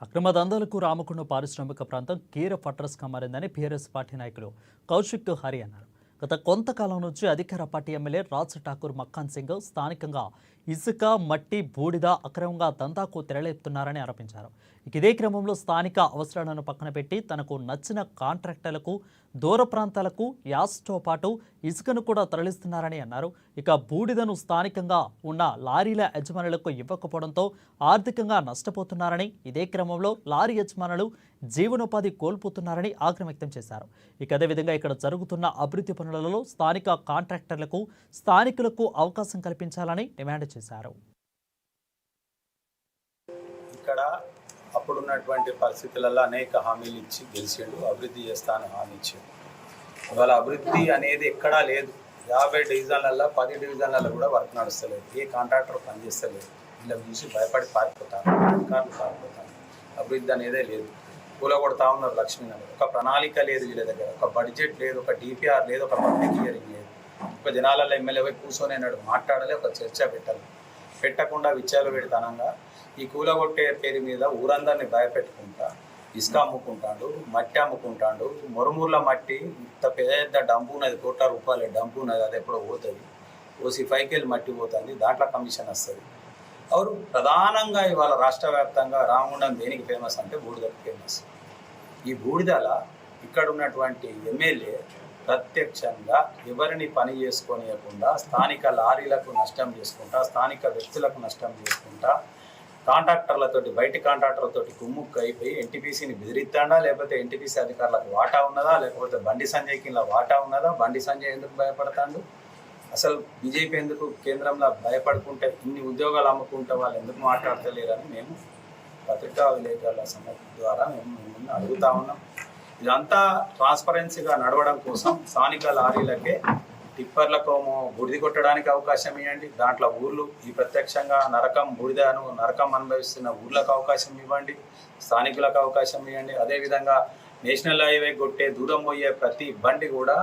అక్రమ దందాలకు రామకుండ పారిశ్రామిక ప్రాంతం కీర ఫట్రస్గా మారిందని బీఆర్ఎస్ పార్టీ నాయకులు కౌశిక్ హరి అన్నారు. గత కొంతకాలం నుంచి అధికార పార్టీ ఎమ్మెల్యే రాజ్ ఠాకూర్ మక్కాన్ సింగ్ స్థానికంగా ఇసుక, మట్టి, బూడిద అక్రమంగా దందాకు తెరలేపుతున్నారని ఆరోపించారు. ఇదే క్రమంలో స్థానిక అవసరాలను పక్కన పెట్టి తనకు నచ్చిన కాంట్రాక్టర్లకు, దూర ప్రాంతాలకు యాస్తో పాటు ఇసుకను కూడా తరలిస్తున్నారని అన్నారు. ఇక బూడిదను స్థానికంగా ఉన్న లారీల యజమానులకు ఇవ్వకపోవడంతో ఆర్థికంగా నష్టపోతున్నారని, ఇదే క్రమంలో లారీ యజమానులు జీవనోపాధి కోల్పోతున్నారని ఆగ్రహం వ్యక్తం చేశారు. ఇక అదేవిధంగా ఇక్కడ జరుగుతున్న అభివృద్ధి పనులలో స్థానిక కాంట్రాక్టర్లకు, స్థానికులకు అవకాశం కల్పించాలని డిమాండ్ చేశారు. ఇక్కడ అప్పుడున్నటువంటి పరిస్థితులలో అనేక హామీలు ఇచ్చి గెలిచాడు, అభివృద్ధి చేస్తానని హామీ ఇచ్చాడు. ఇవాళ అభివృద్ధి అనేది ఎక్కడా లేదు. 50 డివిజన్లలో 10 డివిజన్లలో కూడా వర్క్ నడుస్తలేదు. ఏ కాంట్రాక్టర్ పనిచేస్తలేదు. వీళ్ళని చూసి భయపడి పారిపోతాను, అధికారులు పారిపోతాను. అభివృద్ధి అనేదే లేదు. కూలగొడతా ఉన్నారు లక్ష్మీనగర్. ఒక ప్రణాళిక లేదు వీళ్ళ దగ్గర, ఒక బడ్జెట్ లేదు, ఒక డిపిఆర్ లేదు, ఒక పబ్లిక్ హియరింగ్ లేదు. ఒక జనాలలో ఎమ్మెల్యే పోయి కూర్చొని అన్నాడు, మాట్లాడాలి, ఒక చర్చ పెట్టాలి. పెట్టకుండా విచ్చాలు పెడతానంగా ఈ కూలగొట్టే పేరు మీద ఊరందరినీ భయపెట్టుకుంటా ఇసుక అమ్ముకుంటాడు, మట్టి అమ్ముకుంటాడు. మొరుమూర్ల మట్టి ఇంత పెద్ద డంపు ఉన్నది, ₹1,00,00,000 డంపు ఉన్నది. అది ఎప్పుడో పోతుంది. ఓసి 5 మట్టి పోతుంది, దాంట్లో కమిషన్ వస్తుంది. ಅವರು ప్రధానంగా ఇవాళ రాష్ట్ర వ్యాప్తంగా రామగుండం దేనికి ఫేమస్ అంటే బూడిదకు ఫేమస్. ఈ బూడిదల ఇక్కడ ఉన్నటువంటి ఎమ్మెల్యే ప్రత్యక్షంగా ఎవరిని పని చేసుకోనియకుండా స్థానిక లారీలకు నష్టం చేసుకుంటా, స్థానిక వ్యక్తులకు నష్టం చేసుకుంటా, కాంట్రాక్టర్లతోటి బయటి కాంట్రాక్టర్లతోటి కుమ్ముక్కు అయిపోయి ఎన్టీపీసీని బెదిరిస్తాడా, లేకపోతే ఎన్టీపీసీ అధికారులకు వాటా ఉన్నదా, లేకపోతే బండి సంజయ్కి ఇలా వాటా ఉన్నదా? బండి సంజయ్ ఎందుకు భయపడతాడు? అసలు బీజేపీ ఎందుకు కేంద్రంలో భయపడుకుంటే ఇన్ని ఉద్యోగాలు అమ్ముకుంటే వాళ్ళు ఎందుకు మాట్లాడతలేరని మేము పత్రికా విలేకరుల సమస్య ద్వారా మేము మిమ్మల్ని అడుగుతా ఉన్నాం. ఇదంతా ట్రాన్స్పరెన్సీగా నడవడం కోసం స్థానిక లారీలకే టిప్పర్లకు బూడిది కొట్టడానికి అవకాశం ఇవ్వండి. దాంట్లో ఊర్లు ఈ ప్రత్యక్షంగా నరకం అనుభవిస్తున్న ఊర్లకు అవకాశం ఇవ్వండి, స్థానికులకు అవకాశం ఇవ్వండి. అదేవిధంగా నేషనల్ హైవే కొట్టే దూరం పోయే ప్రతి బండి కూడా